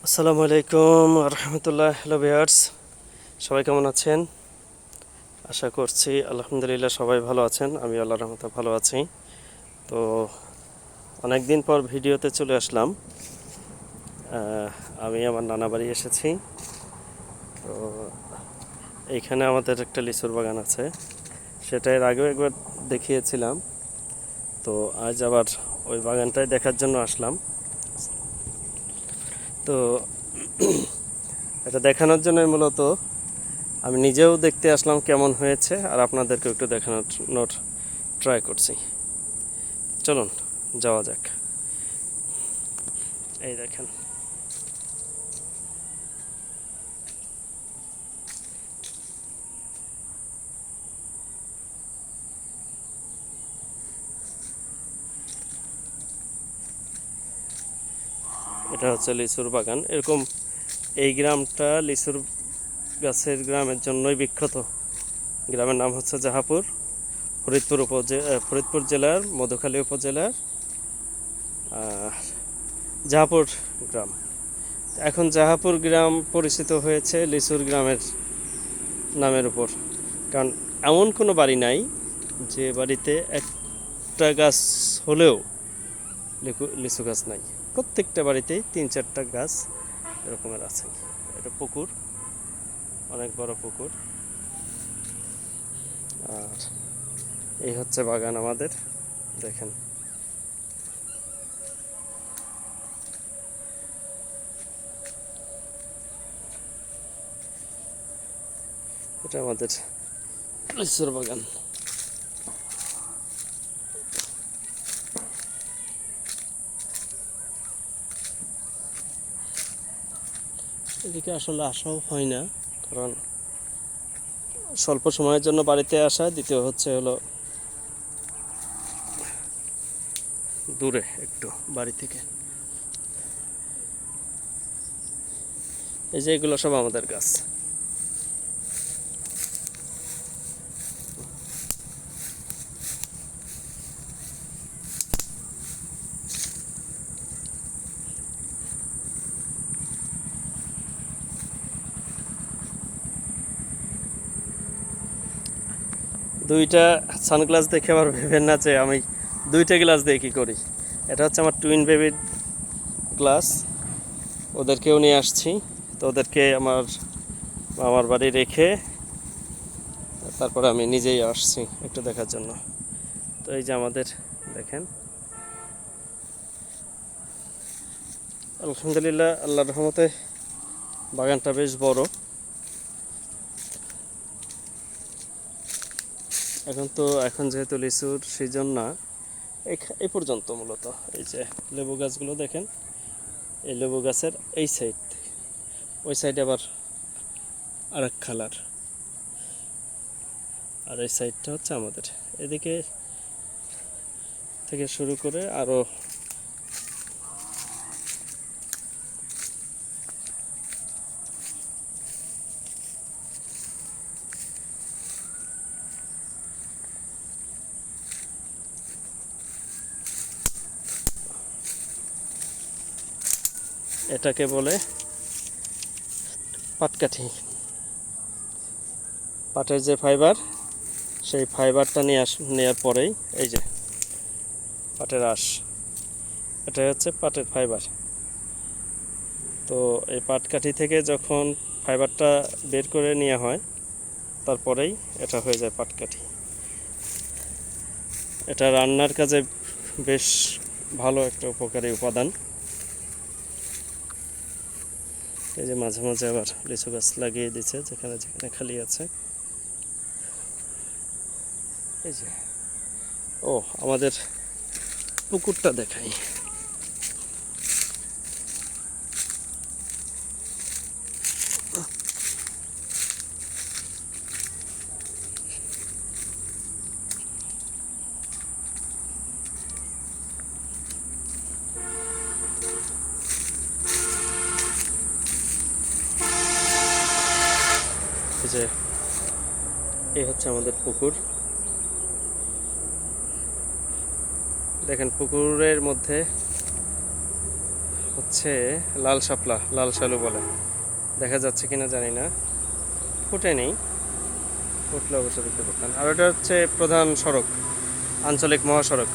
আসসালামু আলাইকুম রহমতুল্লাহ। Hello viewers, সবাই কেমন আছেন? আশা করছি আলহামদুলিল্লাহ সবাই ভালো আছেন। আমি আল্লাহর রহমতে ভালো আছি। তো অনেক দিন পর ভিডিওতে চলে আসলাম। আমি আমার নানা বাড়ি এসেছি। তো এইখানে আমাদের একটা লিচুর বাগান আছে, সেটা এর আগেও একবার দেখিয়েছিলাম। তো আজ আবার ওই বাগানটাই দেখার জন্য আসলাম। তো এটা দেখানোর জন্যই মূলত আমি নিজেও দেখতে আসলাম কেমন হয়েছে, আর আপনাদেরকেও একটু দেখানোর ট্রাই করছি। চলুন যাওয়া যাক। এই দেখেন, এটা হচ্ছে লিচুর বাগান। এরকম এই গ্রামটা লিচুর গাছের গ্রামের জন্যই বিখ্যাত। গ্রামের নাম হচ্ছে জাহাপুর, ফরিদপুর জেলার মধুখালী উপজেলার জাহাপুর গ্রাম। এখন জাহাপুর গ্রাম পরিচিত হয়েছে লিচুর গ্রামের নামের উপর। কারণ এমন কোনো বাড়ি নাই যে বাড়িতে একটা গাছ হলেও লিচু গাছ নাই। প্রত্যেকটা বাড়িতেই ৩-৪টা গাছ এরকমের আছে। এটা পুকুর, অনেক বড় পুকুর। আর এই হচ্ছে বাগান আমাদের, দেখেন। এটা আমাদের লিচুর বাগান। এদিকে আসলে আসাও হয় না, কারণ স্বল্প সময়ের জন্য বাড়িতে আসা, দ্বিতীয় হচ্ছে হলো দূরে একটু বাড়ি থেকে। এই যে এগুলো সব আমাদের গাছ। দুইটা সানগ্লাস দেখে আবার ভেবেন না যে আমি দুইটা গ্লাস দিয়ে কী করি। এটা হচ্ছে আমার টুইন বেবির গ্লাস। ওদেরকেও নিয়ে আসছি। তো ওদেরকে আমার বাড়ি রেখে তারপরে আমি নিজেই আসছি একটু দেখার জন্য। তো এই যে আমাদের, দেখেন, আলহামদুলিল্লাহ আল্লাহর রহমতে বাগানটা বেশ বড়। এখন যেহেতু লিচুর সিজন না, এই পর্যন্ত মূলত এই যে লেবু গাছগুলো দেখেন, এই লেবু গাছের এই সাইড, ওই সাইডে আবার আরেক কালার, আর এই সাইডটা হচ্ছে আমাদের। এদিকে থেকে শুরু করে আরও এটাকে বলে পাটকাঠি। পাটের যে ফাইবার, সেই ফাইবারটা নেওয়ার পরেই এই যে পাটের আঁশ, এটাই হচ্ছে পাটের ফাইবার। তো এই পাটকাঠি থেকে যখন ফাইবারটা বের করে নেওয়া হয়, তারপরেই এটা হয়ে যায় পাটকাঠি। এটা রান্নার কাজে বেশ ভালো একটা উপকারী উপাদান। এই যে মাঝে মাঝে আবার লিচু গাছ লাগিয়ে দিচ্ছে যেখানে যেখানে খালি আছে। এই যে, ও আমাদের পুকুরটা দেখাই। এই যে, এই হচ্ছে আমাদের পুকুর। দেখেন পুকুরের মধ্যে হচ্ছে লাল শাপলা, লাল শালু বলে। দেখা যাচ্ছে কিনা জানি না, ফুটে নেই, ফুটলে অবশ্যই দেখতে পারতেন। আর এটা হচ্ছে প্রধান সড়ক, আঞ্চলিক মহাসড়ক।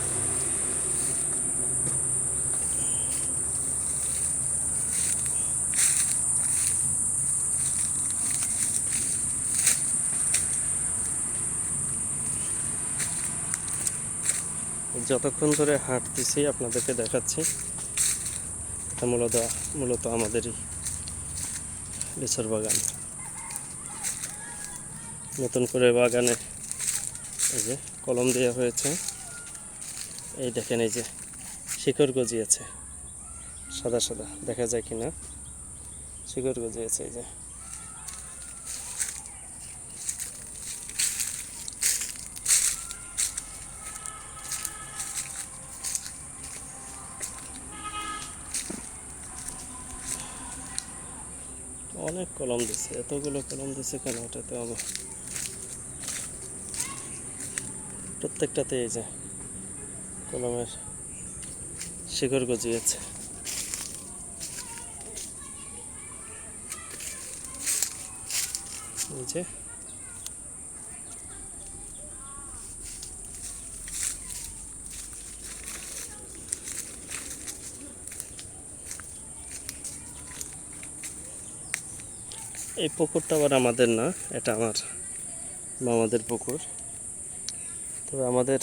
যতক্ষণ ধরে হাঁটতেছি আপনাদেরকে দেখাচ্ছি, এটা মূলত আমাদেরই লিচুর বাগান। নতুন করে বাগানে এই যে কলম দেওয়া হয়েছে, এই দেখেন এই যে শিকড় গজিয়েছে, সাদা সাদা দেখা যায় কিনা, শিকড় গজিয়েছে এই যে। অনেক কলম দিছে, এতগুলো কলম দিছে কেন, এটা তো আমার প্রত্যেকটাতে এই যে কলমের শিকড় গজিয়েছে। এই যে এই পুকুরটা আবার আমাদের না, এটা আমার মামাদের পুকুর। তবে আমাদের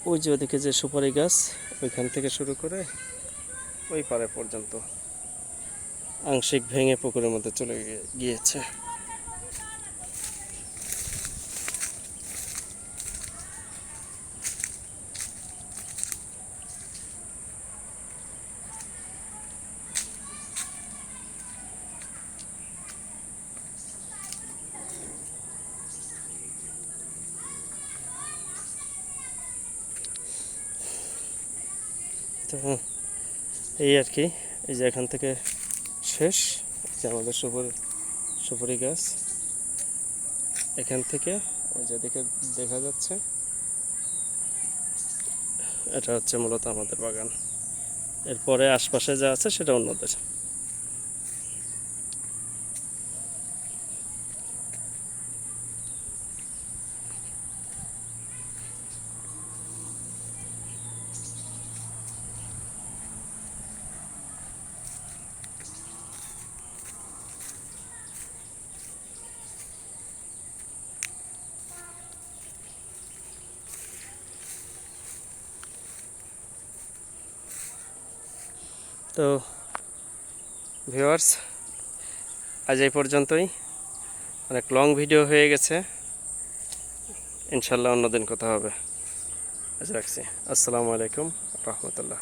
ওই যে ওদিকে যে সুপারি গাছ, ওইখান থেকে শুরু করে ওই পারে পর্যন্ত আংশিক ভেঙে পুকুরের মধ্যে চলে গিয়েছে। তো এই আর কি, এই যে এখান থেকে শেষ, যে আমাদের সুপারি গাছ, এখান থেকে ওই যেদিকে দেখা যাচ্ছে এটা হচ্ছে মূলত আমাদের বাগান। এরপরে আশপাশে যা আছে সেটা অন্যদের। তো ভিউয়ার্স, আজ এই পর্যন্তই, অনেক লং ভিডিও হয়ে গেছে। ইনশাল্লাহ অন্যদিন কথা হবে। আজ রাখছি। আসসালামু আলাইকুম রহমতুল্লাহ।